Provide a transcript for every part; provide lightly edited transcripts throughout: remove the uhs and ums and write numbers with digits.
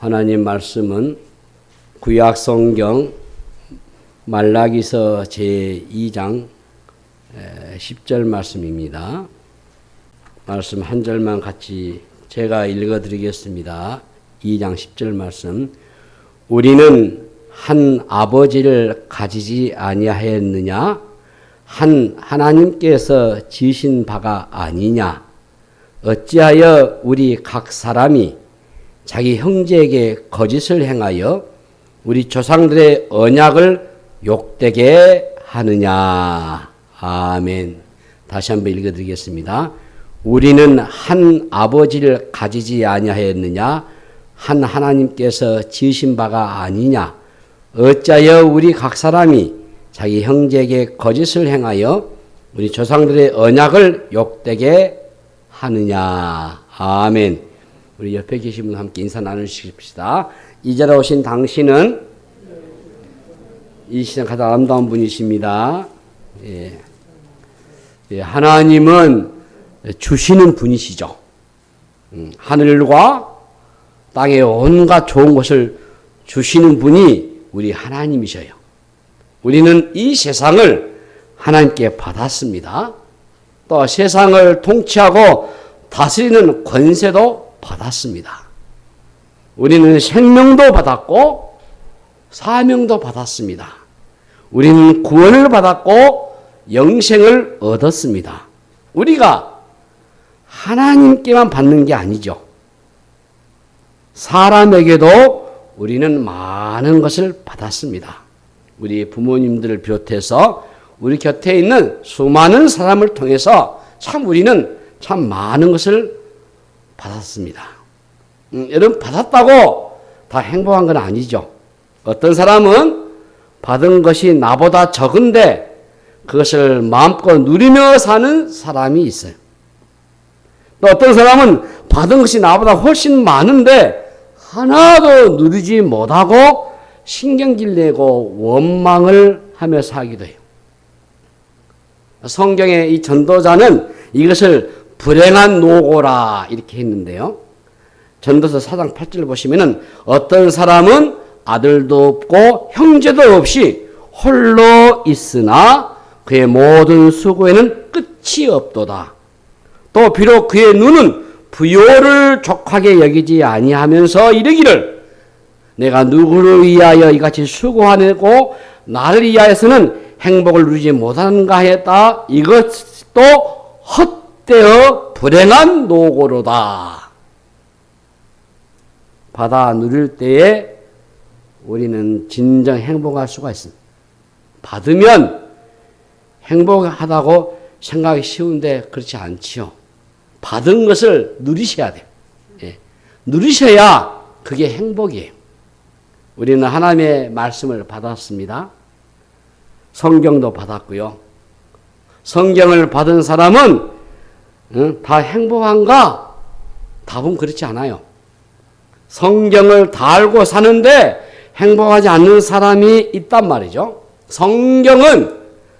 하나님 말씀은 구약 성경 말라기서 제2장 10절 말씀입니다. 말씀 한 절만 같이 제가 읽어드리겠습니다. 2장 10절 말씀. 우리는 한 아버지를 가지지 아니하였느냐? 한 하나님께서 지으신 바가 아니냐? 어찌하여 우리 각 사람이 자기 형제에게 거짓을 행하여 우리 조상들의 언약을 욕되게 하느냐? 아멘. 다시 한번 읽어드리겠습니다. 우리는 한 아버지를 가지지 아니하였느냐? 한 하나님께서 지으신 바가 아니냐? 어찌하여 우리 각 사람이 자기 형제에게 거짓을 행하여 우리 조상들의 언약을 욕되게 하느냐? 아멘. 우리 옆에 계신 분 함께 인사 나누십시다. 이 자리에 오신 당신은 이 시간 가장 아름다운 분이십니다. 하나님은 주시는 분이시죠. 하늘과 땅의 온갖 좋은 것을 주시는 분이 우리 하나님이셔요. 우리는 이 세상을 하나님께 받았습니다. 또 세상을 통치하고 다스리는 권세도 받았습니다. 우리는 생명도 받았고 사명도 받았습니다. 우리는 구원을 받았고 영생을 얻었습니다. 우리가 하나님께만 받는 게 아니죠. 사람에게도 우리는 많은 것을 받았습니다. 우리 부모님들을 비롯해서 우리 곁에 있는 수많은 사람을 통해서 참 우리는 참 많은 것을 받았습니다. 여러분, 받았다고 다 행복한 건 아니죠. 어떤 사람은 받은 것이 나보다 적은데 그것을 마음껏 누리며 사는 사람이 있어요. 또 어떤 사람은 받은 것이 나보다 훨씬 많은데 하나도 누리지 못하고 신경질 내고 원망을 하며 살기도 해요. 성경의 이 전도자는 이것을 불행한 노고라 이렇게 했는데요. 전도서 4장 8절 보시면은 어떤 사람은 아들도 없고 형제도 없이 홀로 있으나 그의 모든 수고에는 끝이 없도다. 또 비록 그의 눈은 부요를 족하게 여기지 아니하면서 이르기를 내가 누구를 위하여 이같이 수고하고 나를 위하여서는 행복을 누리지 못하는가 하였다. 이것도 헛되어 불행한 노고로다. 받아 누릴 때에 우리는 진정 행복할 수가 있습니다. 받으면 행복하다고 생각하기 쉬운데 그렇지 않지요. 받은 것을 누리셔야 돼요. 누리셔야 그게 행복이에요. 우리는 하나님의 말씀을 받았습니다. 성경도 받았고요. 성경을 받은 사람은 다 행복한가? 답은 그렇지 않아요. 성경을 다 알고 사는데 행복하지 않는 사람이 있단 말이죠. 성경은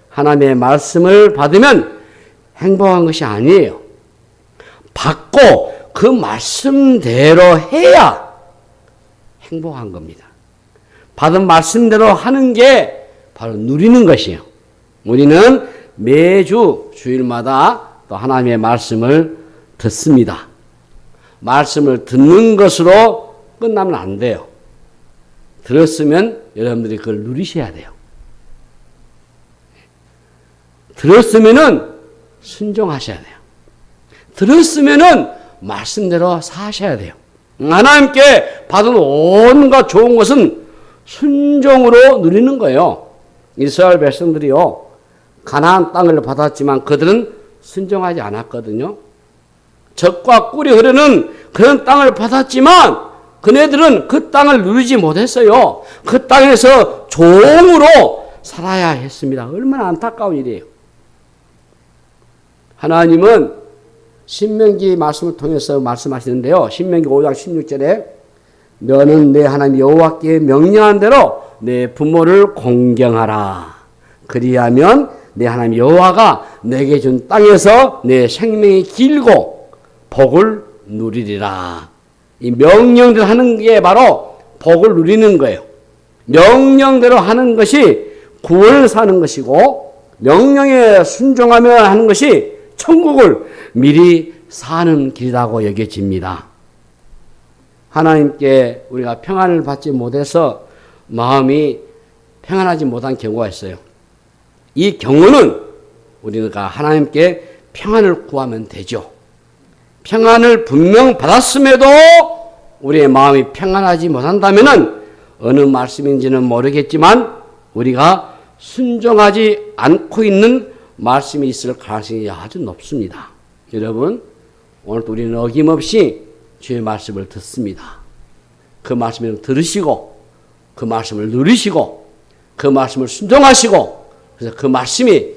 하나님의 말씀을 받으면 행복한 것이 아니에요. 받고 그 말씀대로 해야 행복한 겁니다. 받은 말씀대로 하는 게 바로 누리는 것이에요. 우리는 매주 주일마다 또 하나님의 말씀을 듣습니다. 말씀을 듣는 것으로 끝나면 안 돼요. 들었으면 여러분들이 그걸 누리셔야 돼요. 들었으면은 순종하셔야 돼요. 들었으면은 말씀대로 사셔야 돼요. 하나님께 받은 온갖 좋은 것은 순종으로 누리는 거예요. 이스라엘 백성들이요, 가나안 땅을 받았지만 그들은 순종하지 않았거든요. 젖과 꿀이 흐르는 그런 땅을 받았지만 그네들은 그 땅을 누리지 못했어요. 그 땅에서 종으로 살아야 했습니다. 얼마나 안타까운 일이에요. 하나님은 신명기 말씀을 통해서 말씀하시는데요. 신명기 5장 16절에 너는 내 하나님 여호와께 명령한 대로 내 부모를 공경하라. 그리하면 내 하나님 여호와가 내게 준 땅에서 내 생명이 길고 복을 누리리라. 이 명령대로 하는 게 바로 복을 누리는 거예요. 명령대로 하는 것이 구원을 사는 것이고 명령에 순종하며 하는 것이 천국을 미리 사는 길이라고 여겨집니다. 하나님께 우리가 평안을 받지 못해서 마음이 평안하지 못한 경우가 있어요. 이 경우는 우리가 하나님께 평안을 구하면 되죠. 평안을 분명 받았음에도 우리의 마음이 평안하지 못한다면 어느 말씀인지는 모르겠지만 우리가 순종하지 않고 있는 말씀이 있을 가능성이 아주 높습니다. 여러분, 오늘도 우리는 어김없이 주의 말씀을 듣습니다. 그 말씀을 들으시고 그 말씀을 누리시고 그 말씀을 순종하시고 그래서 그 말씀이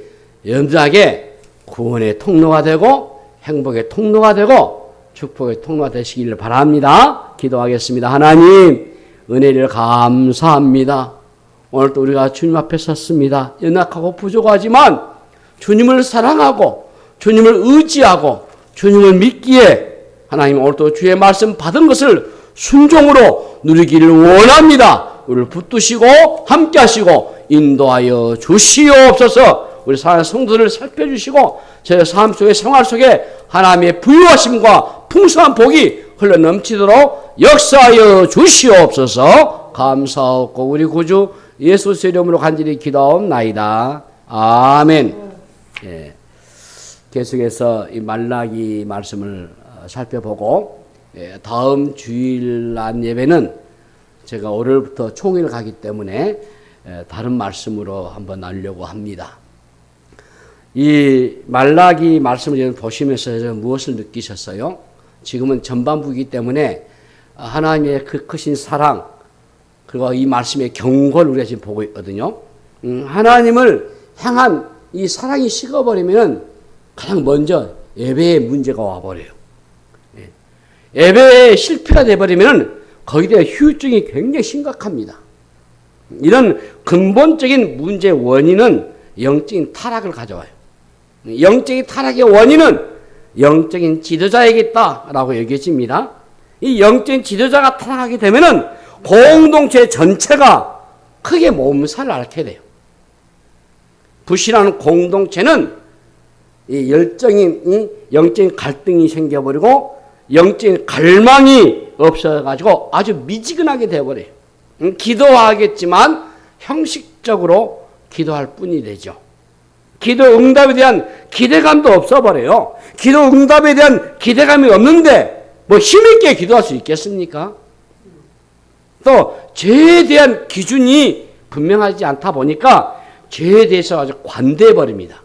연전하게 구원의 통로가 되고 행복의 통로가 되고 축복의 통로가 되시기를 바랍니다. 기도하겠습니다. 하나님, 은혜를 감사합니다. 오늘도 우리가 주님 앞에 섰습니다. 연약하고 부족하지만 주님을 사랑하고 주님을 의지하고 주님을 믿기에 하나님 오늘도 주의 말씀 받은 것을 순종으로 누리기를 원합니다. 우리를 붙드시고 함께 하시고 인도하여 주시옵소서. 우리 사랑하는 성도들을 살펴주시고 저의 삶 속의 생활 속에 하나님의 부유하심과 풍성한 복이 흘러넘치도록 역사하여 주시옵소서. 감사하고 우리 구주 예수 이름으로 간절히 기도하옵나이다. 아멘. 예. 계속해서 이 말라기 말씀을 살펴보고 다음 주일날 예배는 제가 월요일부터 총회를 가기 때문에 다른 말씀으로 한번 나누려고 합니다. 이 말라기 말씀을 보시면서 무엇을 느끼셨어요? 지금은 전반부이기 때문에 하나님의 그 크신 사랑 그리고 이 말씀의 경고를 우리가 지금 보고 있거든요. 하나님을 향한 이 사랑이 식어버리면 가장 먼저 예배에 문제가 와버려요. 예배에 실패가 되어버리면 거기에 대한 후유증이 굉장히 심각합니다. 이런 근본적인 문제의 원인은 영적인 타락을 가져와요. 영적인 타락의 원인은 영적인 지도자에게 있다라고 여겨집니다. 이 영적인 지도자가 타락하게 되면은 공동체 전체가 크게 몸살을 앓게 돼요. 불신하는 공동체는 이 영적인 갈등이 생겨버리고 영적인 갈망이 없어가지고 아주 미지근하게 되어버려요. 기도하겠지만 형식적으로 기도할 뿐이 되죠. 기도 응답에 대한 기대감도 없어버려요. 기도 응답에 대한 기대감이 없는데 뭐 힘있게 기도할 수 있겠습니까? 또 죄에 대한 기준이 분명하지 않다 보니까 죄에 대해서 아주 관대해버립니다.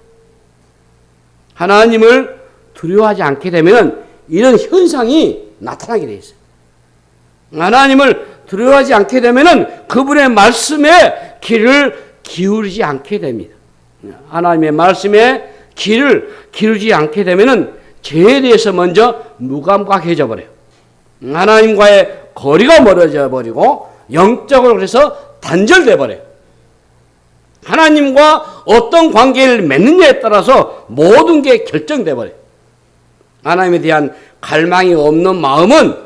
하나님을 두려워하지 않게 되면 이런 현상이 나타나게 돼 있어요. 하나님을 두려워하지 않게 되면 그분의 말씀에 귀를 기울이지 않게 됩니다. 하나님의 말씀에 귀를 기울이지 않게 되면 죄에 대해서 먼저 무감각해져 버려요. 하나님과의 거리가 멀어져 버리고 영적으로 그래서 단절돼 버려요. 하나님과 어떤 관계를 맺느냐에 따라서 모든 게 결정돼 버려요. 하나님에 대한 갈망이 없는 마음은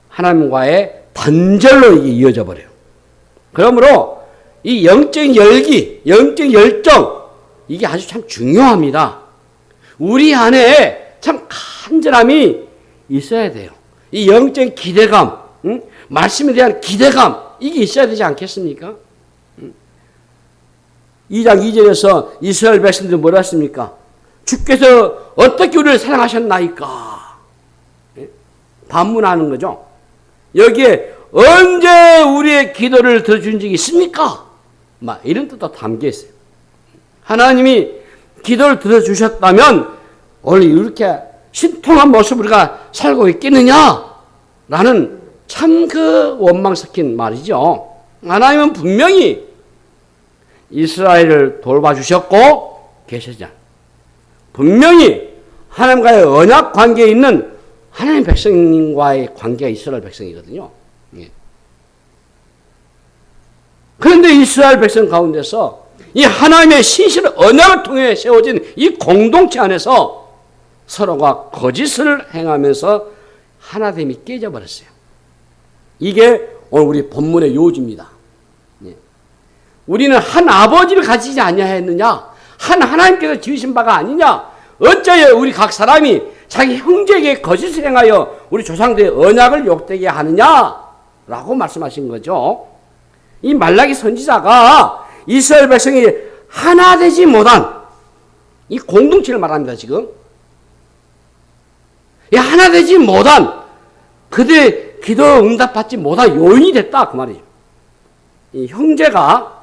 하나님과의 단절로 이어져 버려요. 그러므로 이 영적인 열기, 영적인 열정 이게 아주 참 중요합니다. 우리 안에 참 간절함이 있어야 돼요. 이 영적인 기대감, 말씀에 대한 기대감 이게 있어야 되지 않겠습니까? 2장 2절에서 이스라엘 백성들이 뭐라 했습니까? 주께서 어떻게 우리를 사랑하셨나이까? 반문하는 거죠. 여기에 언제 우리의 기도를 들어준 적이 있습니까? 막 이런 뜻도 담겨 있어요. 하나님이 기도를 들어주셨다면 원래 이렇게 신통한 모습으로 우리가 살고 있겠느냐? 라는 참 그 원망 섞인 말이죠. 하나님은 분명히 이스라엘을 돌봐주셨고 계시잖아요. 분명히 하나님과의 언약 관계에 있는 하나님 백성과의 관계가 이스라엘 백성이거든요. 그런데 이스라엘 백성 가운데서 이 하나님의 신실한 언약을 통해 세워진 이 공동체 안에서 서로가 거짓을 행하면서 하나됨이 깨져버렸어요. 이게 오늘 우리 본문의 요지입니다. 예. 우리는 한 아버지를 가지지 아니하였느냐? 한 하나님께서 지으신 바가 아니냐? 어찌하여 우리 각 사람이 자기 형제에게 거짓을 행하여 우리 조상들의 언약을 욕되게 하느냐? 라고 말씀하신 거죠. 이 말라기 선지자가 이스라엘 백성이 하나 되지 못한 이 공동체를 말합니다, 지금. 이 하나 되지 못한 그들의 기도 응답받지 못한 요인이 됐다, 그 말이에요. 이 형제가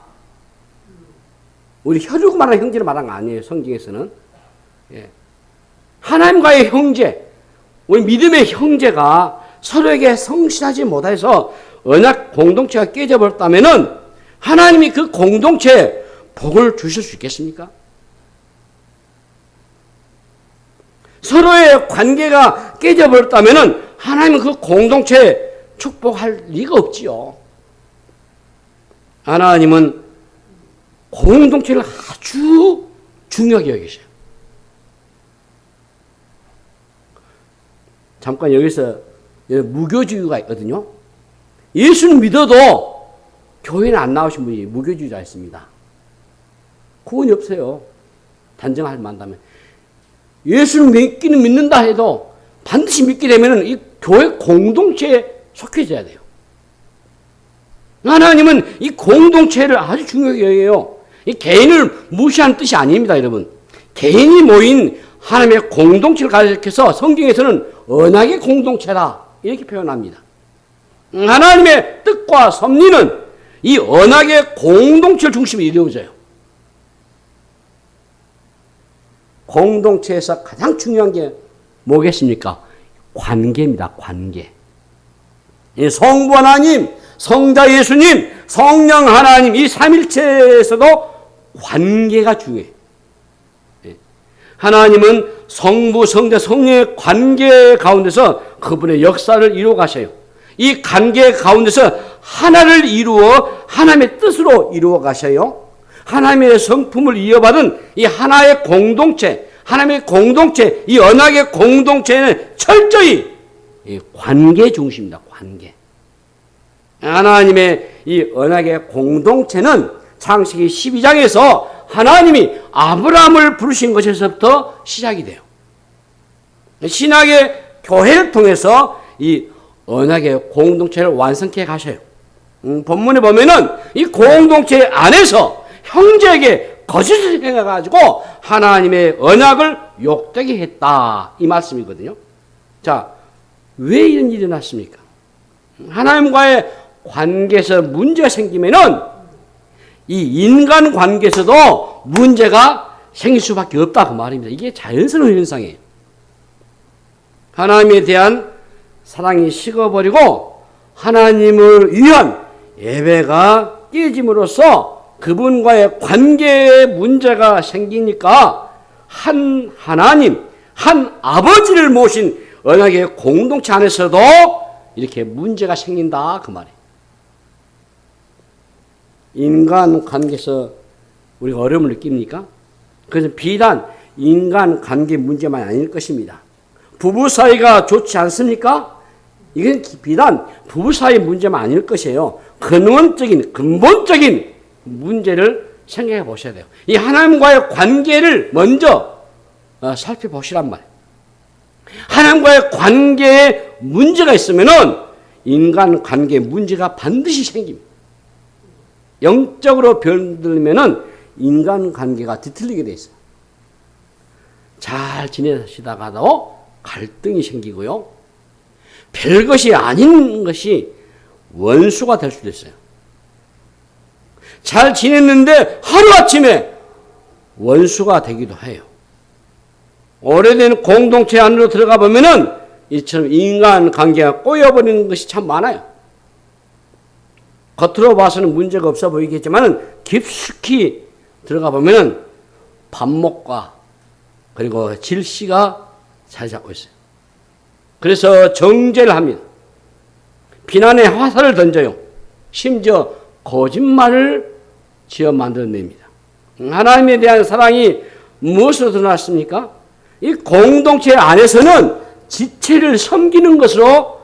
우리 혈육 말하는 형제를 말한 거 아니에요, 성경에서는. 예. 하나님과의 형제, 우리 믿음의 형제가 서로에게 성실하지 못해서 언약 공동체가 깨져버렸다면은 하나님이 그 공동체에 복을 주실 수 있겠습니까? 서로의 관계가 깨져버렸다면은 하나님은 그 공동체에 축복할 리가 없지요. 하나님은 공동체를 아주 중요하게 여기셔요. 잠깐 여기서 무교주의가 있거든요. 예수는 믿어도 교회는 안 나오신 분이 무교주의자 있습니다. 구원이 없어요. 단정할 만하면. 예수를 믿기는 믿는다 해도 반드시 믿게 되면 이 교회 공동체에 속해져야 돼요. 하나님은 이 공동체를 아주 중요하게 여겨요. 이 개인을 무시하는 뜻이 아닙니다, 여러분. 개인이 모인 하나님의 공동체를 가리켜서 성경에서는 언약의 공동체라 이렇게 표현합니다. 하나님의 뜻과 섭리는 이 언약의 공동체를 중심으로 이루어져요. 공동체에서 가장 중요한 게 뭐겠습니까? 관계입니다. 관계. 성부 하나님, 성자 예수님, 성령 하나님 이 삼일체에서도 관계가 중요해요. 하나님은 성부, 성자, 성령의 관계 가운데서 그분의 역사를 이루어 가셔요. 이 관계 가운데서 하나를 이루어 하나님의 뜻으로 이루어 가셔요. 하나님의 성품을 이어받은 이 하나의 공동체, 하나님의 공동체, 이 언약의 공동체는 철저히 관계 중심입니다. 관계. 하나님의 이 언약의 공동체는 창세기 12장에서 하나님이 아브라함을 부르신 것에서부터 시작이 돼요. 신약의 교회를 통해서 이 언약의 공동체를 완성해 가셔요. 본문에 보면은 이 공동체 안에서 형제에게 거짓을 행해가지고 하나님의 언약을 욕되게 했다. 이 말씀이거든요. 자, 왜 이런 일이 났습니까? 하나님과의 관계에서 문제가 생기면은 이 인간 관계에서도 문제가 생길 수밖에 없다. 그 말입니다. 이게 자연스러운 현상이에요. 하나님에 대한 사랑이 식어버리고 하나님을 위한 예배가 깨짐으로써 그분과의 관계에 문제가 생기니까 한 하나님, 한 아버지를 모신 언약의 공동체 안에서도 이렇게 문제가 생긴다. 그 말이에요. 인간 관계에서 우리가 어려움을 느낍니까? 그래서 비단 인간 관계 문제만 아닐 것입니다. 부부 사이가 좋지 않습니까? 이건 비단 부부 사이 문제만 아닐 것이에요. 근본적인 문제를 생각해 보셔야 돼요. 이 하나님과의 관계를 먼저 살펴보시란 말이에요. 하나님과의 관계에 문제가 있으면은 인간 관계에 문제가 반드시 생깁니다. 영적으로 변들면은 인간 관계가 뒤틀리게 돼 있어요. 잘 지내시다가도 갈등이 생기고요. 별것이 아닌 것이 원수가 될 수도 있어요. 잘 지냈는데 하루아침에 원수가 되기도 해요. 오래된 공동체 안으로 들어가 보면은 이처럼 인간 관계가 꼬여버리는 것이 참 많아요. 겉으로 봐서는 문제가 없어 보이겠지만 깊숙이 들어가 보면은 반목과 그리고 질시가 자리 잡고 있어요. 그래서 정죄를 합니다. 비난의 화살을 던져요. 심지어 거짓말을 지어 만들어냅니다. 하나님에 대한 사랑이 무엇으로 드러났습니까? 이 공동체 안에서는 지체를 섬기는 것으로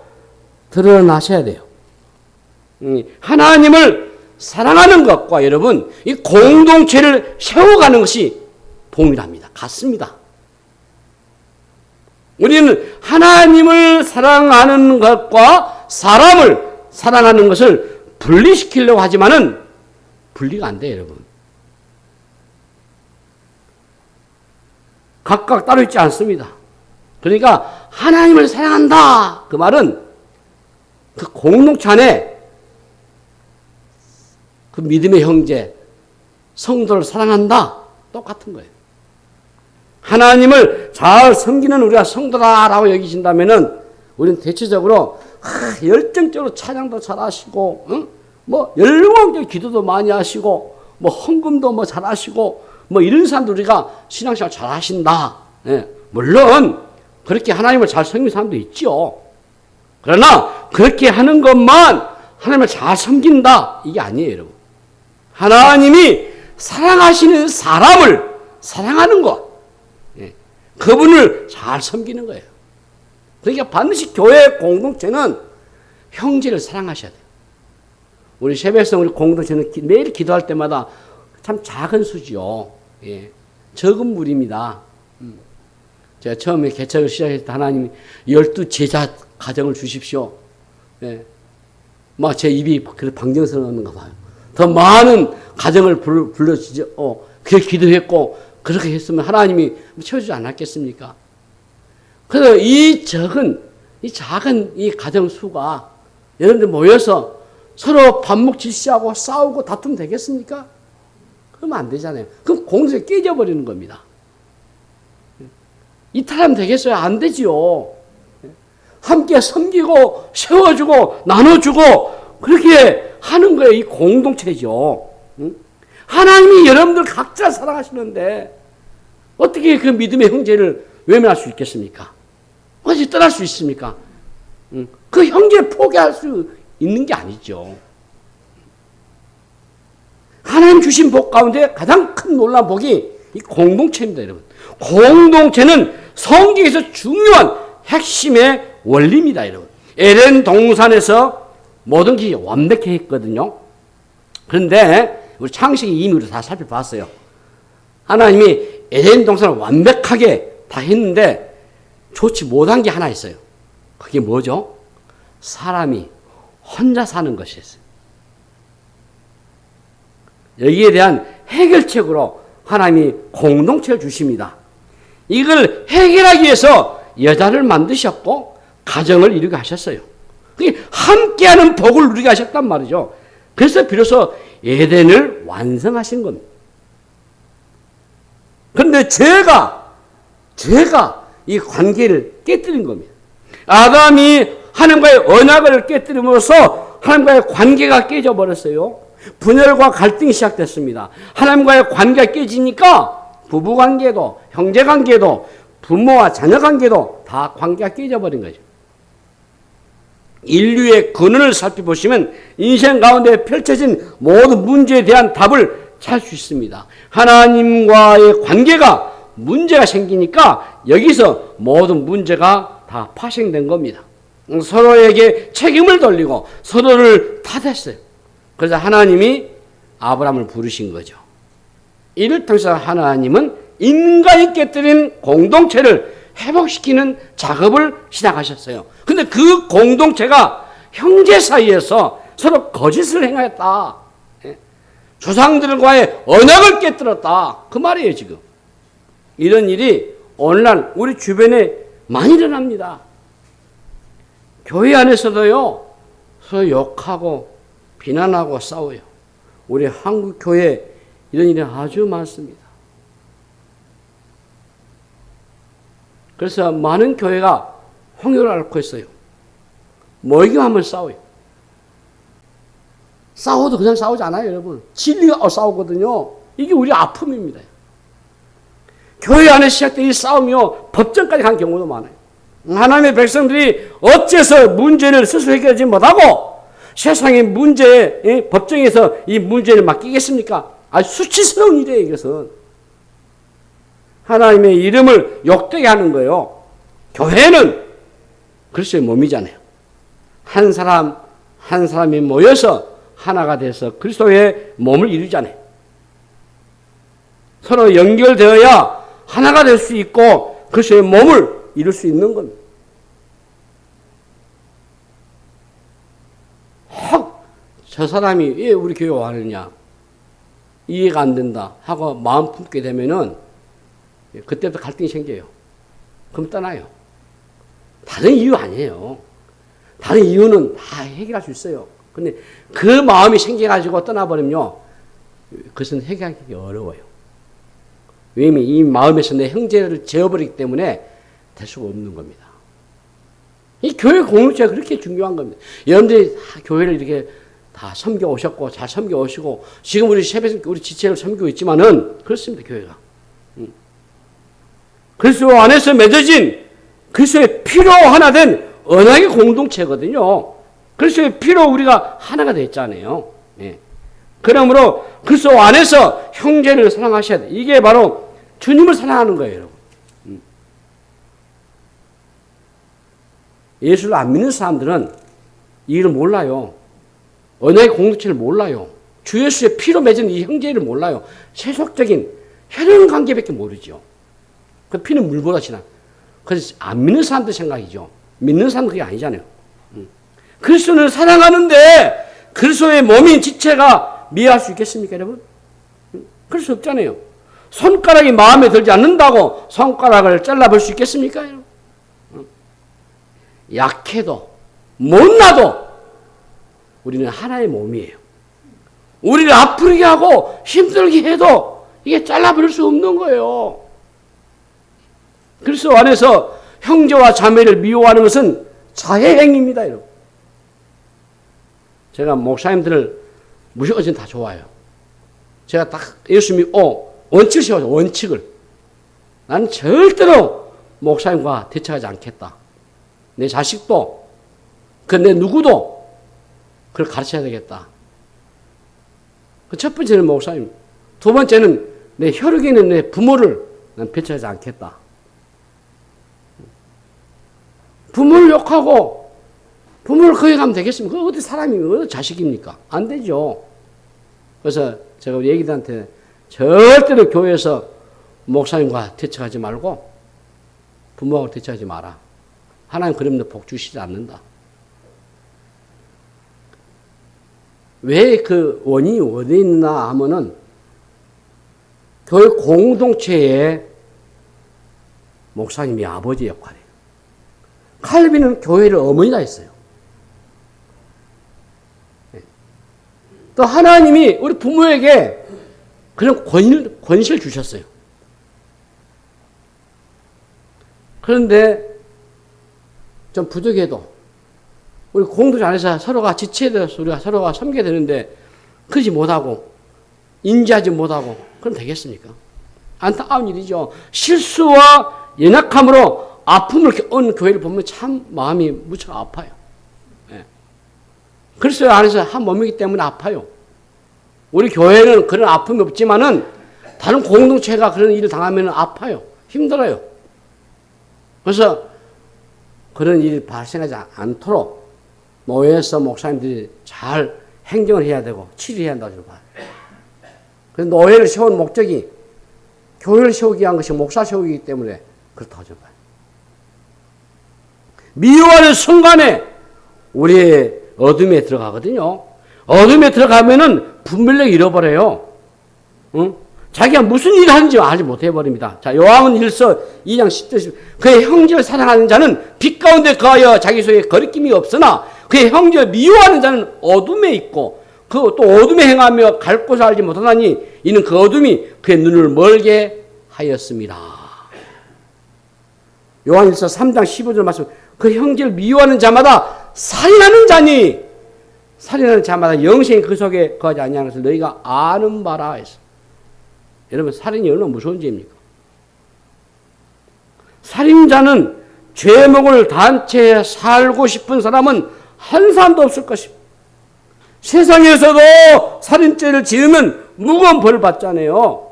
드러나셔야 돼요. 하나님을 사랑하는 것과 여러분 이 공동체를 세워가는 것이 동일합니다. 같습니다. 우리는 하나님을 사랑하는 것과 사람을 사랑하는 것을 분리시키려고 하지만은 분리가 안 돼요, 여러분. 각각 따로 있지 않습니다. 그러니까 하나님을 사랑한다. 그 말은 그 공동체 안에 그 믿음의 형제, 성도를 사랑한다. 똑같은 거예요. 하나님을 잘 섬기는 우리가 성도다라고 여기신다면은 우리는 대체적으로 열정적으로 찬양도 잘하시고, 뭐 열광적 기도도 많이 하시고, 뭐 헌금도 뭐 잘하시고, 뭐 이런 사람들 우리가 신앙생활 잘하신다. 예. 물론 그렇게 하나님을 잘 섬기는 사람도 있죠. 그러나 그렇게 하는 것만 하나님을 잘 섬긴다 이게 아니에요, 여러분. 하나님이 사랑하시는 사람을 사랑하는 것, 그분을 잘 섬기는 거예요. 그러니까 반드시 교회 공동체는 형제를 사랑하셔야 돼요. 우리 새백성 우리 공동체는 매일 기도할 때마다 참 작은 수지요. 예. 적은 무리입니다. 제가 처음에 개척을 시작했을 때 하나님이 12제자 가정을 주십시오. 예. 막 제 입이 그렇게 방정스러운가 봐요. 더 많은 가정을 불러주죠. 그렇게 기도했고 그렇게 했으면 하나님이 채워주지 않았겠습니까? 그래서 이 작은 이 가정 수가 여러분들 모여서 서로 반목 질시하고 싸우고 다투면 되겠습니까? 그러면 안 되잖아요. 그럼 공동체가 깨져버리는 겁니다. 이탈하면 되겠어요? 안 되지요. 함께 섬기고 세워주고 나눠주고 그렇게 하는 거예요. 이 공동체죠. 하나님이 여러분들 각자 사랑하시는데 어떻게 그 믿음의 형제를 외면할 수 있겠습니까? 어떻게 떠날 수 있습니까? 그 형제를 포기할 수 있는 게 아니죠. 하나님 주신 복 가운데 가장 큰 놀라운 복이 이 공동체입니다, 여러분. 공동체는 성경에서 중요한 핵심의 원리입니다, 여러분. 에덴 동산에서 모든 것이 완벽했거든요. 그런데 우리 창세기 이미 우리 다 살펴봤어요. 하나님이 에덴 동산을 완벽하게 다 했는데 좋지 못한 게 하나 있어요. 그게 뭐죠? 사람이 혼자 사는 것이었어요. 여기에 대한 해결책으로 하나님이 공동체를 주십니다. 이걸 해결하기 위해서 여자를 만드셨고 가정을 이루게 하셨어요. 그게 함께하는 복을 누리게 하셨단 말이죠. 그래서 비로소 에덴을 완성하신 겁니다. 그런데 죄가 이 관계를 깨뜨린 겁니다. 아담이 하나님과의 언약을 깨뜨림으로써 하나님과의 관계가 깨져버렸어요. 분열과 갈등이 시작됐습니다. 하나님과의 관계가 깨지니까 부부관계도 형제관계도 부모와 자녀관계도 다 관계가 깨져버린 거죠. 인류의 근원을 살펴보시면 인생 가운데 펼쳐진 모든 문제에 대한 답을 찾을 수 있습니다. 하나님과의 관계가 문제가 생기니까 여기서 모든 문제가 다 파생된 겁니다. 서로에게 책임을 돌리고 서로를 탓했어요. 그래서 하나님이 아브라함을 부르신 거죠. 이를 통해서 하나님은 인간이 깨뜨린 공동체를 회복시키는 작업을 시작하셨어요. 근데 그 공동체가 형제 사이에서 서로 거짓을 행하였다. 조상들과의 언약을 깨뜨렸다. 그 말이에요, 지금. 이런 일이 오늘날 우리 주변에 많이 일어납니다. 교회 안에서도요, 서로 욕하고 비난하고 싸워요. 우리 한국 교회 이런 일이 아주 많습니다. 그래서 많은 교회가 홍역을 앓고 있어요. 모이기만 하면 싸워요. 싸워도 그냥 싸우지 않아요, 여러분. 진리가 싸우거든요. 이게 우리 아픔입니다. 교회 안에 시작된 이 싸움이요, 법정까지 간 경우도 많아요. 하나님의 백성들이 어째서 문제를 스스로 해결하지 못하고 세상의 문제에 법정에서 이 문제를 맡기겠습니까? 아주 수치스러운 일이에요, 이것은. 하나님의 이름을 욕되게 하는 거예요. 교회는 그리스도의 몸이잖아요. 한 사람 한 사람이 모여서 하나가 돼서 그리스도의 몸을 이루잖아요. 서로 연결되어야 하나가 될 수 있고 그리스도의 몸을 이룰 수 있는 겁니다. 저 사람이 왜 우리 교회 와느냐 이해가 안 된다 하고 마음 품게 되면은 그때부터 갈등이 생겨요. 그럼 떠나요. 다른 이유 아니에요. 다른 이유는 다 해결할 수 있어요. 근데 그 마음이 생겨가지고 떠나버리면요, 그것은 해결하기 어려워요. 왜냐면 이 마음에서 내 형제를 재워버리기 때문에 될 수가 없는 겁니다. 이 교회 공동체가 그렇게 중요한 겁니다. 여러분들이 다 교회를 이렇게 다 섬겨 오셨고 잘 섬겨 오시고 지금 우리 세배성 우리 지체를 섬기고 있지만은 그렇습니다. 교회가 그리스도 안에서 맺어진 그리스도의 피로 하나 된 언약의 공동체거든요. 그리스도의 피로 우리가 하나가 됐잖아요. 예. 그러므로 그리스도 안에서 형제를 사랑하셔야 돼. 이게 바로 주님을 사랑하는 거예요, 여러분. 예수를 안 믿는 사람들은 이 일을 몰라요. 언약의 공동체를 몰라요. 주 예수의 피로 맺은 이 형제를 몰라요. 세속적인 혈연 관계밖에 모르죠. 그 피는 물보다 진한. 그래서 안 믿는 사람들 생각이죠. 믿는 사람은 그게 아니잖아요. 그리스도는 사랑하는데 그리스도의 몸인 지체가 미워할 수 있겠습니까, 여러분? 그럴 수 없잖아요. 손가락이 마음에 들지 않는다고 손가락을 잘라볼 수 있겠습니까, 여러분? 약해도 못나도 우리는 하나의 몸이에요. 우리를 아프게 하고 힘들게 해도 이게 잘라버릴 수 없는 거예요. 그리스도 안에서 형제와 자매를 미워하는 것은 자해행위입니다, 여러분. 제가 목사님들을 무조건 다 좋아해요. 제가 딱 예수 믿고 원칙을 세워서 원칙을. 나는 절대로 목사님과 대처하지 않겠다. 내 자식도, 내 누구도 그걸 가르쳐야 되겠다. 첫 번째는 목사님. 두 번째는 내 혈육에 있는 내 부모를 난 배척하지 않겠다. 부모를 욕하고 부모를 거역하면 되겠습니까? 그거 어디 사람이 어디 자식입니까? 안 되죠. 그래서 제가 우리 애기들한테 절대로 교회에서 목사님과 대척하지 말고 부모하고 대척하지 마라. 하나님 그러면 복 주시지 않는다. 왜 그 원인이 어디에 있나 하면은 교회 공동체에 목사님이 아버지 역할이에요. 칼빈은 교회를 어머니라 했어요. 또 하나님이 우리 부모에게 그런 권세를 주셨어요. 그런데 좀 부족해도 우리 공동체 안에서 서로가 지체에 대해서 우리가 서로가 섬겨야 되는데 그러지 못하고 인지하지 못하고 그럼 되겠습니까? 안타까운 일이죠. 실수와 연약함으로 아픔을 겪은 교회를 보면 참 마음이 무척 아파요. 예. 그리스도 안에서 한 몸이기 때문에 아파요. 우리 교회는 그런 아픔이 없지만은 다른 공동체가 그런 일을 당하면 아파요. 힘들어요. 그래서 그런 일이 발생하지 않도록 노예에서 목사님들이 잘 행정을 해야 되고 치료해야 한다고 저는 봐요. 그래서 노예를 세운 목적이 교회를 세우기 위한 것이 목사 세우기 때문에 그렇다고 저는 봐요. 미워하는 순간에 우리의 어둠에 들어가거든요. 어둠에 들어가면은 분별력 잃어버려요. 응? 자기가 무슨 일을 하는지 알지 못해버립니다. 자, 요한은 1서 2장 10절 그의 형제를 사랑하는 자는 빛 가운데 거하여 자기 속에 거리낌이 없으나 그의 형제를 미워하는 자는 어둠에 있고 그 또 어둠에 행하며 갈 곳을 알지 못하나니 이는 그 어둠이 그의 눈을 멀게 하였습니다. 요한 1서 3장 15절 말씀 그 형제를 미워하는 자마다 살인하는 자니 살인하는 자마다 영생이 그 속에 거하지 아니하는 것을 너희가 아는 바라 했어. 여러분 살인이 얼마나 무서운 죄입니까? 살인자는 죄목을 단체에 살고 싶은 사람은 한 사람도 없을 것입니다. 세상에서도 살인죄를 지으면 무거운 벌을 받잖아요.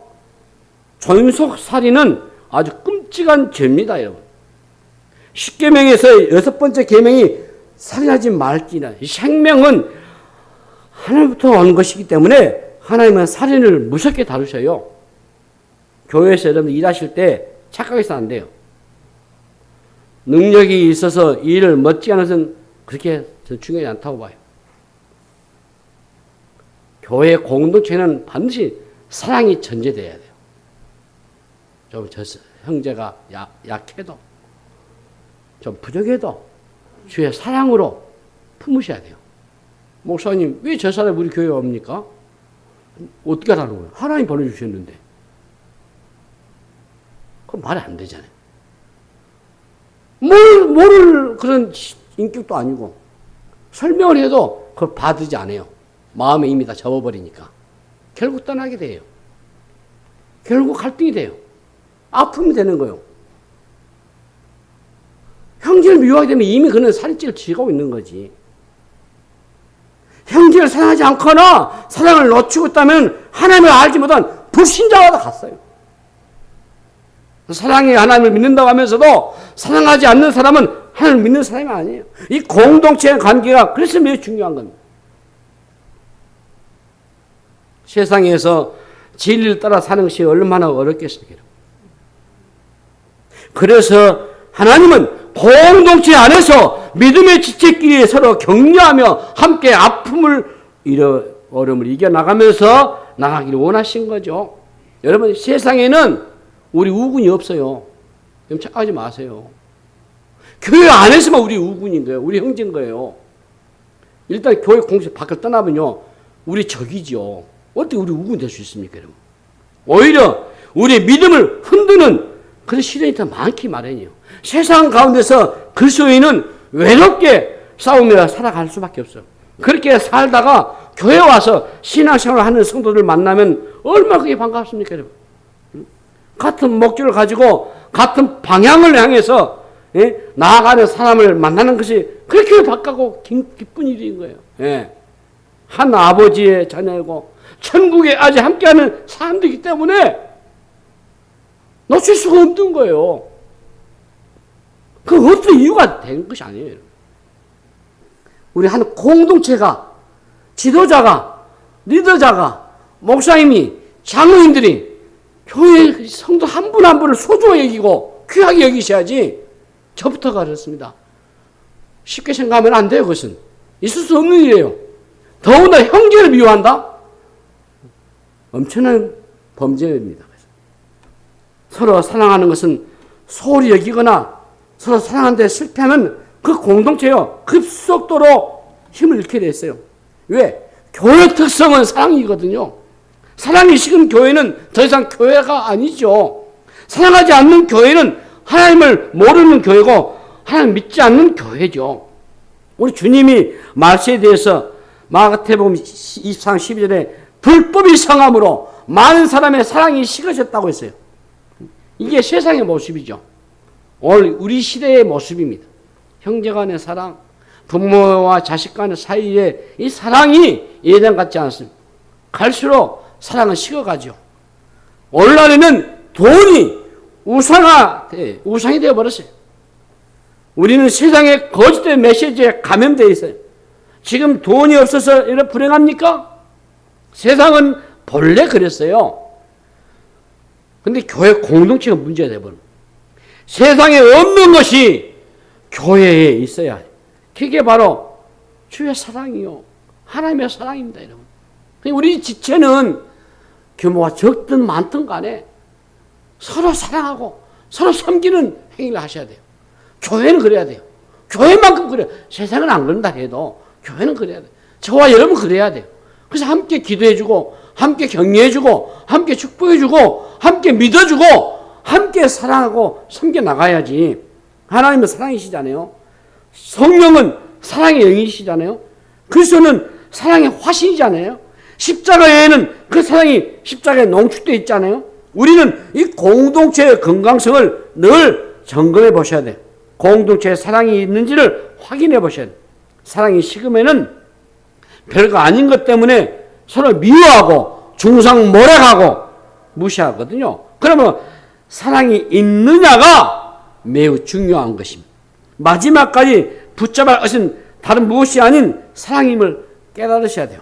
존속살인은 아주 끔찍한 죄입니다, 여러분. 10계명에서 6번째 계명이 살인하지 말지나. 생명은 하나님부터 오는 것이기 때문에 하나님은 살인을 무섭게 다루셔요. 교회에서 여러분 일하실 때 착각해서 안 돼요. 능력이 있어서 일을 멋지게 하는 것은 그렇게 중요하지 않다고 봐요. 교회 공동체는 반드시 사랑이 전제되어야 돼요. 좀 형제가 약해도 좀 부족해도 주의 사랑으로 품으셔야 돼요. 목사님, 왜 저 사람이 우리 교회에 옵니까? 어떻게 하라는 거예요? 하나님 보내주셨는데. 그건 말이 안 되잖아요. 모를 그런 인격도 아니고, 설명을 해도 그걸 받지 않아요. 마음에 이미 다 접어버리니까. 결국 떠나게 돼요. 결국 갈등이 돼요. 아픔이 되는 거예요. 형제를 미워하게 되면 이미 그는 살인죄를 지고 있는 거지. 형제를 사랑하지 않거나 사랑을 놓치고 있다면 하나님을 알지 못한 불신자가 갔어요. 사랑이 하나님을 믿는다고 하면서도 사랑하지 않는 사람은 하나님을 믿는 사람이 아니에요. 이 공동체의 관계가 그래서 매우 중요한 겁니다. 세상에서 진리를 따라 사는 것이 얼마나 어렵겠습니까? 그래서 하나님은 공동체 안에서 믿음의 지체끼리 서로 격려하며 함께 어려움을 이겨나가면서 나가기를 원하신 거죠. 여러분, 세상에는 우리 우군이 없어요. 착각하지 마세요. 교회 안에서만 우리 우군인 거예요. 우리 형제인 거예요. 일단 교회 공식 밖을 떠나면요, 우리 적이죠. 어떻게 우리 우군이 될 수 있습니까, 여러분? 오히려 우리 믿음을 흔드는 그런 시련이 더 많기 마련이에요. 세상 가운데서 그리스도인은 외롭게 싸우며 살아갈 수밖에 없어요. 그렇게 살다가 교회 와서 신앙생활을 하는 성도들 만나면 얼마나 그게 반갑습니까, 여러분? 같은 목적을 가지고 같은 방향을 향해서 나아가는 사람을 만나는 것이 그렇게 바꾸고 기쁜 일인 거예요. 한 아버지의 자녀이고 천국에 아직 함께하는 사람들이기 때문에 놓칠 수가 없는 거예요. 그 어떤 이유가 된 것이 아니에요. 우리 한 공동체가, 지도자가, 리더자가, 목사님이, 장로님들이 교회 성도 한 분 한 분을 소중히 여기고 귀하게 여기셔야지. 저부터가 그렇습니다. 쉽게 생각하면 안 돼요. 그것은 있을 수 없는 일이에요. 더군다나 형제를 미워한다? 엄청난 범죄입니다. 서로 사랑하는 것은 소홀히 여기거나 서로 사랑하는 데 실패하면 그 공동체요 급속도로 힘을 잃게 됐어요. 왜? 교회 특성은 사랑이거든요. 사랑이 식은 교회는 더 이상 교회가 아니죠. 사랑하지 않는 교회는 하나님을 모르는 교회고 하나님 믿지 않는 교회죠. 우리 주님이 말세에 대해서 마가복음 23장 12절에 불법이 성함으로 많은 사람의 사랑이 식어졌다고 했어요. 이게 세상의 모습이죠. 오늘 우리 시대의 모습입니다. 형제 간의 사랑, 부모와 자식 간의 사이에 이 사랑이 예전 같지 않습니다. 갈수록 사랑은 식어가죠. 오늘날에는 돈이 우상이 되어버렸어요. 우리는 세상의 거짓된 메시지에 감염되어 있어요. 지금 돈이 없어서 이렇게 불행합니까? 세상은 본래 그랬어요. 근데 교회 공동체가 문제가 되어버립니다. 세상에 없는 것이 교회에 있어야 해요. 그게 바로 주의 사랑이요. 하나님의 사랑입니다, 여러분. 우리 지체는 규모가 적든 많든 간에 서로 사랑하고 서로 섬기는 행위를 하셔야 돼요. 교회는 그래야 돼요. 교회만큼 그래요. 세상은 안 그런다 해도 교회는 그래야 돼요. 저와 여러분 그래야 돼요. 그래서 함께 기도해주고 함께 격려해주고 함께 축복해주고 함께 믿어주고 함께 사랑하고 섬겨 나가야지. 하나님은 사랑이시잖아요. 성령은 사랑의 영이시잖아요. 그리스도는 사랑의 화신이잖아요. 십자가에는 그 사랑이 십자가에 농축되어 있잖아요. 우리는 이 공동체의 건강성을 늘 점검해 보셔야 돼요. 공동체에 사랑이 있는지를 확인해 보셔야 돼요. 사랑이 식으면은 별거 아닌 것 때문에 서로 미워하고 중상모략하고 무시하거든요. 그러면 사랑이 있느냐가 매우 중요한 것입니다. 마지막까지 붙잡을 것은 다른 무엇이 아닌 사랑임을 깨달으셔야 돼요.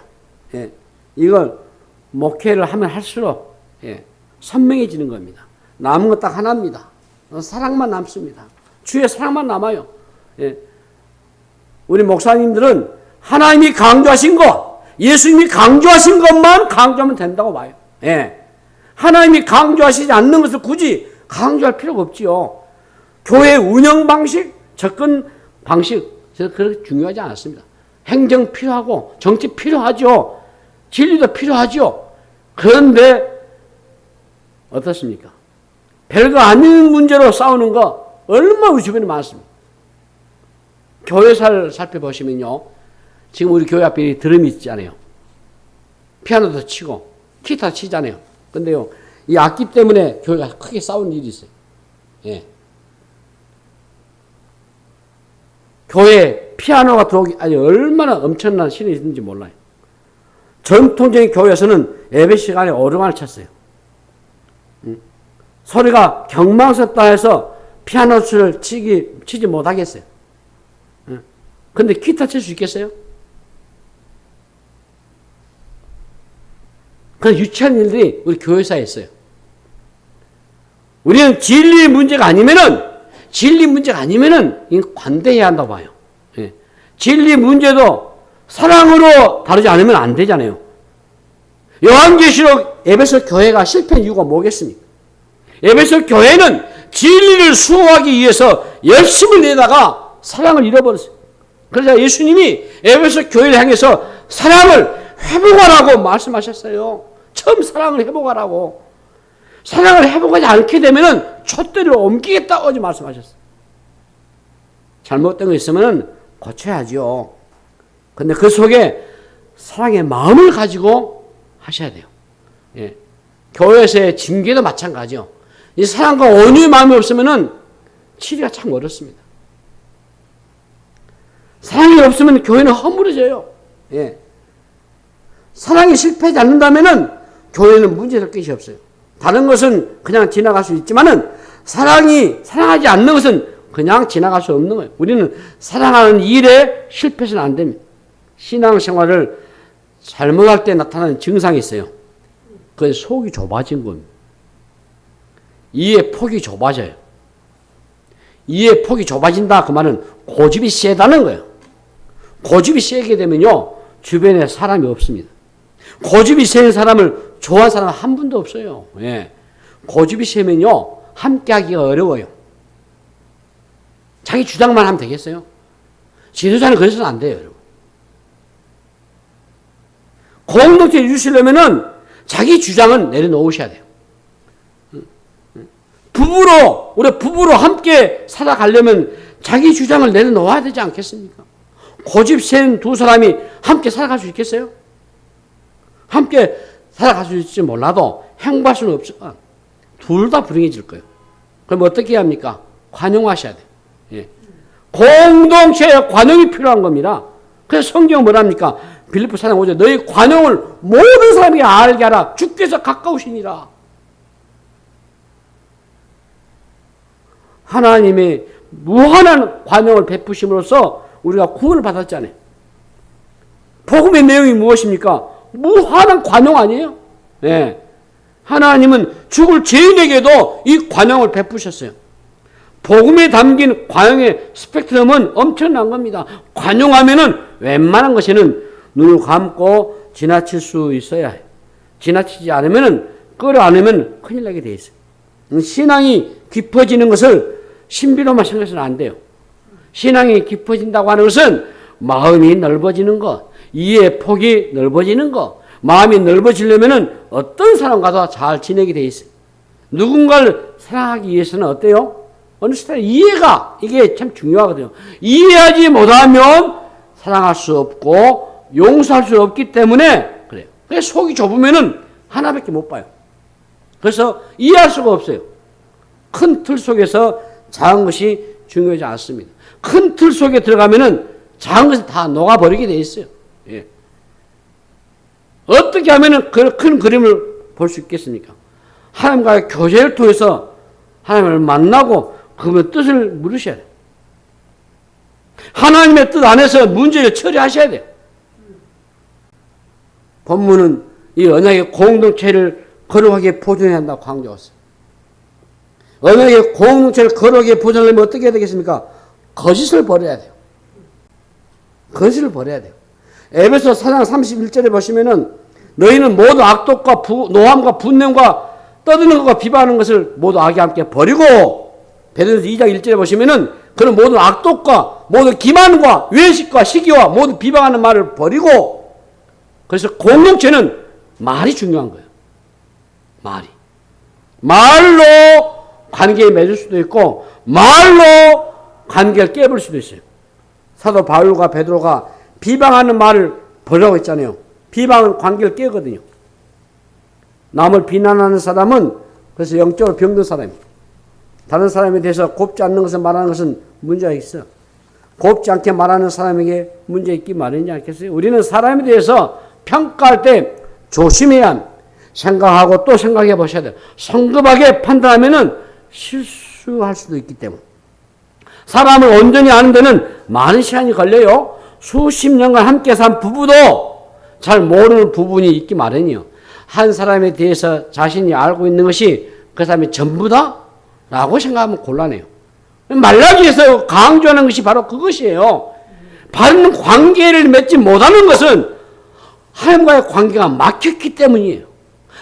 예. 이걸 목회를 하면 할수록 예. 선명해지는 겁니다. 남은 것 딱 하나입니다. 사랑만 남습니다. 주의 사랑만 남아요. 예. 우리 목사님들은 하나님이 강조하신 것, 예수님이 강조하신 것만 강조하면 된다고 봐요. 예. 하나님이 강조하시지 않는 것을 굳이 강조할 필요가 없지요. 교회 운영 방식, 접근 방식, 그렇게 중요하지 않습니다. 행정 필요하고 정치 필요하죠. 진리도 필요하죠. 그런데 어떻습니까? 별거 아닌 문제로 싸우는 거 얼마나 우리 주변에 많습니다. 교회사를 살펴보시면요. 지금 우리 교회 앞에 드럼이 있잖아요. 피아노도 치고 기타 치잖아요. 근데요. 이 악기 때문에 교회가 크게 싸우는 일이 있어요. 예. 교회에 피아노가 들어오기 아니 얼마나 엄청난 신이 있는지 몰라요. 전통적인 교회에서는 예배 시간에 오르간을 쳤어요. 소리가 경망스럽다 해서 피아노를 치지 못하겠어요. 근데 기타 칠 수 있겠어요? 그런 유치한 일들이 우리 교회사에 있어요. 우리는 진리 문제가 아니면은 관대해야 한다고 봐요. 예. 진리 문제도 사랑으로 다루지 않으면 안 되잖아요. 요한계시록 에베소 교회가 실패한 이유가 뭐겠습니까? 에베소 교회는 진리를 수호하기 위해서 열심을 내다가 사랑을 잃어버렸어요. 그래서 예수님이 에베소 교회를 향해서 사랑을 회복하라고 말씀하셨어요. 처음 사랑을 회복하라고. 사랑을 회복하지 않게 되면은 촛대를 옮기겠다고 말씀하셨어요. 잘못된 거 있으면 고쳐야죠. 근데 그 속에 사랑의 마음을 가지고 하셔야 돼요. 예. 교회에서의 징계도 마찬가지요. 이 사랑과 온유의 마음이 없으면은 치리가 참 어렵습니다. 사랑이 없으면 교회는 허물어져요. 예. 사랑이 실패하지 않는다면은 교회는 문제될 것이 없어요. 다른 것은 그냥 지나갈 수 있지만은 사랑하지 않는 것은 그냥 지나갈 수 없는 거예요. 우리는 사랑하는 일에 실패해서는 안 됩니다. 신앙생활을 잘못할 때 나타나는 증상이 있어요. 그건 속이 좁아진 겁니다. 이해의 폭이 좁아져요. 이해의 폭이 좁아진다 그 말은 고집이 세다는 거예요. 고집이 세게 되면요 주변에 사람이 없습니다. 고집이 센 사람을 좋아하는 사람은 한 분도 없어요. 예. 고집이 세면요 함께 하기가 어려워요. 자기 주장만 하면 되겠어요? 지도자는 그래서는 안 돼요, 여러분. 공동체를 이루시려면은 자기 주장은 내려놓으셔야 돼요. 우리 부부로 함께 살아가려면 자기 주장을 내려놓아야 되지 않겠습니까? 고집 센 두 사람이 함께 살아갈 수 있겠어요? 함께 살아갈 수 있을지 몰라도 행복할 수는 없을까? 둘 다 불행해질 거예요. 그럼 어떻게 해야 합니까? 관용하셔야 돼요. 예. 공동체에 관용이 필요한 겁니다. 그래서 성경은 뭐랍니까? 빌립보 4장 5절 너희 관용을 모든 사람에게 알게 하라. 주께서 가까우시니라. 하나님의 무한한 관용을 베푸심으로써 우리가 구원을 받았잖아요. 복음의 내용이 무엇입니까? 무한한 관용 아니에요? 네. 하나님은 죽을 죄인에게도 이 관용을 베푸셨어요. 복음에 담긴 관용의 스펙트럼은 엄청난 겁니다. 관용하면은 웬만한 것에는 눈을 감고 지나칠 수 있어야 해요. 지나치지 않으면은 끌어 안으면 큰일 나게 돼 있어요. 신앙이 깊어지는 것을 신비로만 생각해서는 안 돼요. 신앙이 깊어진다고 하는 것은 마음이 넓어지는 것, 이해의 폭이 넓어지는 것, 마음이 넓어지려면은 어떤 사람과도 잘 지내게 돼 있어요. 누군가를 사랑하기 위해서는 어때요? 어느 스타일 이해가 이게 참 중요하거든요. 이해하지 못하면 사랑할 수 없고 용서할 수 없기 때문에 그래요. 그래서 속이 좁으면은 하나밖에 못 봐요. 그래서 이해할 수가 없어요. 큰 틀 속에서 작은 것이 중요하지 않습니다. 큰 틀 속에 들어가면은 작은 것이 다 녹아버리게 돼 있어요. 예. 어떻게 하면은 그 큰 그림을 볼 수 있겠습니까? 하나님과의 교제를 통해서 하나님을 만나고 그분의 뜻을 물으셔야 돼요. 하나님의 뜻 안에서 문제를 처리하셔야 돼요. 본문은 이 언약의 공동체를 거룩하게 보존해야 한다고 강조했어요. 언약의 공동체를 거룩하게 보존하려면 어떻게 해야 되겠습니까? 거짓을 버려야 돼요. 거짓을 버려야 돼요. 에베소 4장 31절에 보시면은 너희는 모두 악독과 노함과 분냄과 떠드는 것과 비방하는 것을 모두 악에 함께 버리고, 베드로서 2장 1절에 보시면은 그런 모든 악독과 모든 기만과 외식과 시기와 모든 비방하는 말을 버리고, 그래서 공동체는 말이 중요한 거예요. 말로 관계에 맺을 수도 있고 말로 관계를 깨버릴 수도 있어요. 사도 바울과 베드로가 비방하는 말을 버리라고 했잖아요. 비방은 관계를 깨거든요. 남을 비난하는 사람은 그래서 영적으로 병든 사람입니다. 다른 사람에 대해서 곱지 않는 것을 말하는 것은 문제가 있어. 곱지 않게 말하는 사람에게 문제 있기 마련이지 않겠어요? 우리는 사람에 대해서 평가할 때 조심해야 합니다. 생각하고 또 생각해 보셔야 돼요. 성급하게 판단하면은 실수할 수도 있기 때문에. 사람을 온전히 아는 데는 많은 시간이 걸려요. 수십 년간 함께 산 부부도 잘 모르는 부분이 있기 마련이요. 한 사람에 대해서 자신이 알고 있는 것이 그 사람이 전부다? 라고 생각하면 곤란해요. 말라기에서 강조하는 것이 바로 그것이에요. 바른 관계를 맺지 못하는 것은 하나님과의 관계가 막혔기 때문이에요.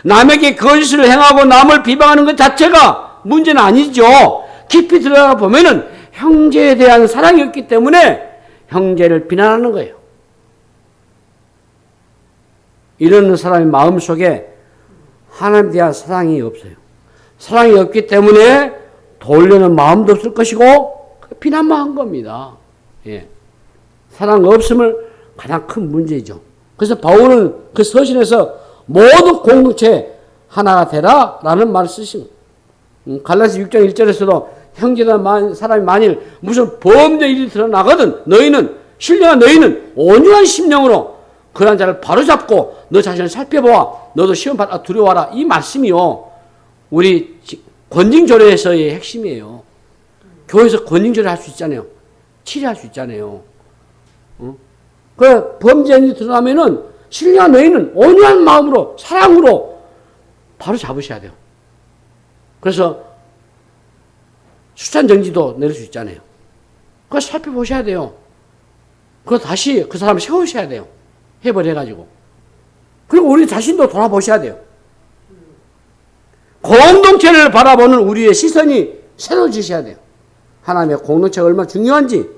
남에게 거짓을 행하고 남을 비방하는 것 자체가 문제는 아니죠. 깊이 들어가 보면은 형제에 대한 사랑이 없기 때문에 형제를 비난하는 거예요. 이런 사람의 마음속에 하나님에 대한 사랑이 없어요. 사랑이 없기 때문에 돌려는 마음도 없을 것이고 비난만 한 겁니다. 예. 사랑 없음을 가장 큰 문제죠. 그래서 바울은 그 서신에서 모든 공동체 하나가 되라 라는 말을 쓰십니다. 갈라디아 6장 1절에서도 형제나 사람이 만일 무슨 범죄 일이 드러나거든 신령한 너희는 온유한 심령으로 그런 자를 바로잡고 너 자신을 살펴보아 너도 시험받아 두려워하라. 이 말씀이요. 우리 권징조례에서의 핵심이에요. 교회에서 권징조례 할 수 있잖아요. 치료할 수 있잖아요. 그 범죄 일이 드러나면은 신령한 너희는 온유한 마음으로 사랑으로 바로 잡으셔야 돼요. 그래서 수찬 정지도 내릴 수 있잖아요. 그거 살펴보셔야 돼요. 그거 다시 그 사람을 세우셔야 돼요. 해버려가지고. 그리고 우리 자신도 돌아보셔야 돼요. 공동체를 바라보는 우리의 시선이 새로워지셔야 돼요. 하나님의 공동체가 얼마나 중요한지,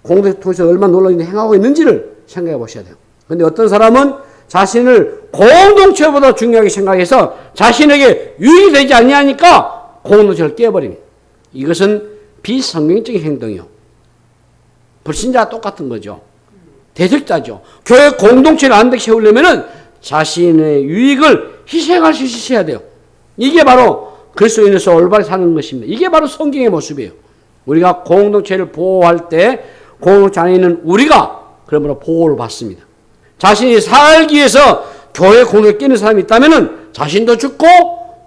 공동체에서 얼마나 놀라운 일을 행하고 있는지를 생각해 보셔야 돼요. 그런데 어떤 사람은 자신을 공동체보다 중요하게 생각해서 자신에게 유익이 되지 않냐니까 공동체를 깨버립니다. 이것은 비성경적인 행동이요. 불신자와 똑같은 거죠. 대적자죠. 교회 공동체를 안되게 세우려면 자신의 유익을 희생할 수 있어야 돼요. 이게 바로 그리스도인으로서 올바르게 사는 것입니다. 이게 바로 성경의 모습이에요. 우리가 공동체를 보호할 때 공동체 안에 있는 우리가 그러므로 보호를 받습니다. 자신이 살기 위해서 교회 공동체에 끼는 사람이 있다면 자신도 죽고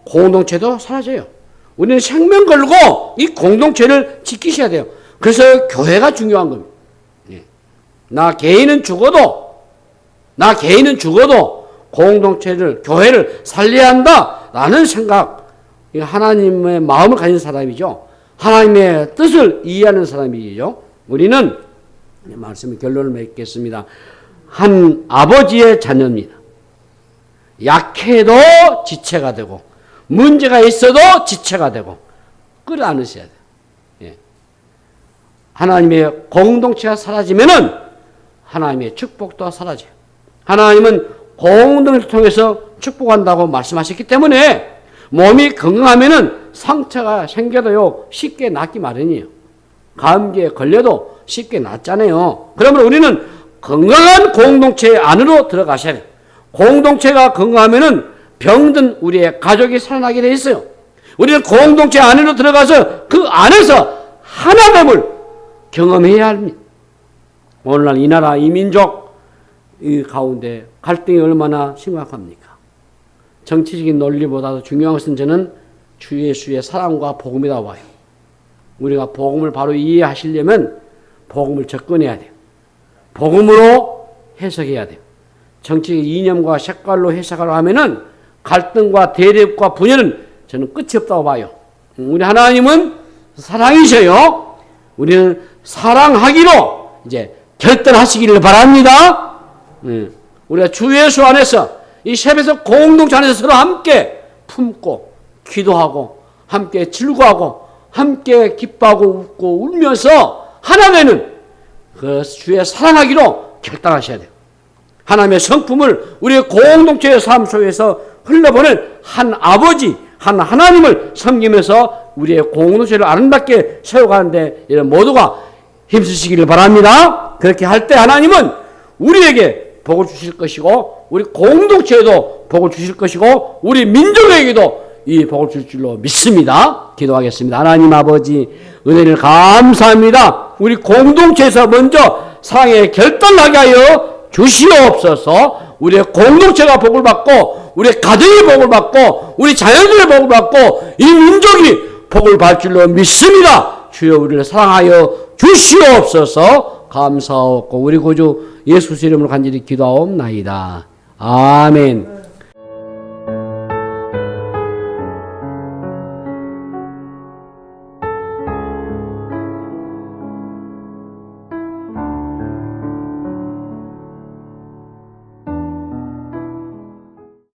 공동체도 사라져요. 우리는 생명 걸고 이 공동체를 지키셔야 돼요. 그래서 교회가 중요한 겁니다. 나 개인은 죽어도 공동체를, 교회를 살려야 한다라는 생각, 하나님의 마음을 가진 사람이죠. 하나님의 뜻을 이해하는 사람이죠. 우리는 말씀의 결론을 맺겠습니다. 한 아버지의 자녀입니다. 약해도 지체가 되고 문제가 있어도 지체가 되고 끌어안으셔야 돼요. 예. 하나님의 공동체가 사라지면은 하나님의 축복도 사라져요. 하나님은 공동체를 통해서 축복한다고 말씀하셨기 때문에 몸이 건강하면은 상처가 생겨도요 쉽게 낫기 마련이에요. 감기에 걸려도 쉽게 낫잖아요. 그러면 우리는 건강한 공동체 안으로 들어가셔야 돼요. 공동체가 건강하면은 병든 우리의 가족이 살아나게 돼 있어요. 우리는 공동체 안으로 들어가서 그 안에서 하나됨을 경험해야 합니다. 오늘날 이 나라, 이 민족 이 가운데 갈등이 얼마나 심각합니까? 정치적인 논리보다도 중요한 것은 저는 주 예수의 사랑과 복음이라고 봐요. 우리가 복음을 바로 이해하시려면 복음을 접근해야 돼요. 복음으로 해석해야 돼요. 정치의 이념과 색깔로 해석하려 하면은 갈등과 대립과 분열은 저는 끝이 없다고 봐요. 우리 하나님은 사랑이셔요. 우리는 사랑하기로 이제 결단하시기를 바랍니다. 우리가 주 예수 안에서 이 세배석 공동체 안에서 서로 함께 품고 기도하고 함께 즐거워하고 함께 기뻐하고 웃고 울면서 하나 되는 그 주의 사랑하기로 결단하셔야 돼요. 하나님의 성품을 우리의 공동체의 삶 속에서 흘러보는 한 아버지, 한 하나님을 섬기면서 우리의 공동체를 아름답게 세워가는데 이런 모두가 힘쓰시기를 바랍니다. 그렇게 할 때 하나님은 우리에게 복을 주실 것이고 우리 공동체에도 복을 주실 것이고 우리 민족에게도 이 복을 줄 줄로 믿습니다. 기도하겠습니다. 하나님 아버지 은혜를 감사합니다. 우리 공동체에서 먼저 사랑의 결단하게 하여 주시옵소서. 우리의 공동체가 복을 받고 우리의 가정이 복을 받고 우리 자녀들의 복을 받고 이 민족이 복을 받을 줄로 믿습니다. 주여 우리를 사랑하여 주시옵소서. 감사하고 우리 구주 예수 이름으로 간절히 기도하옵나이다. 아멘.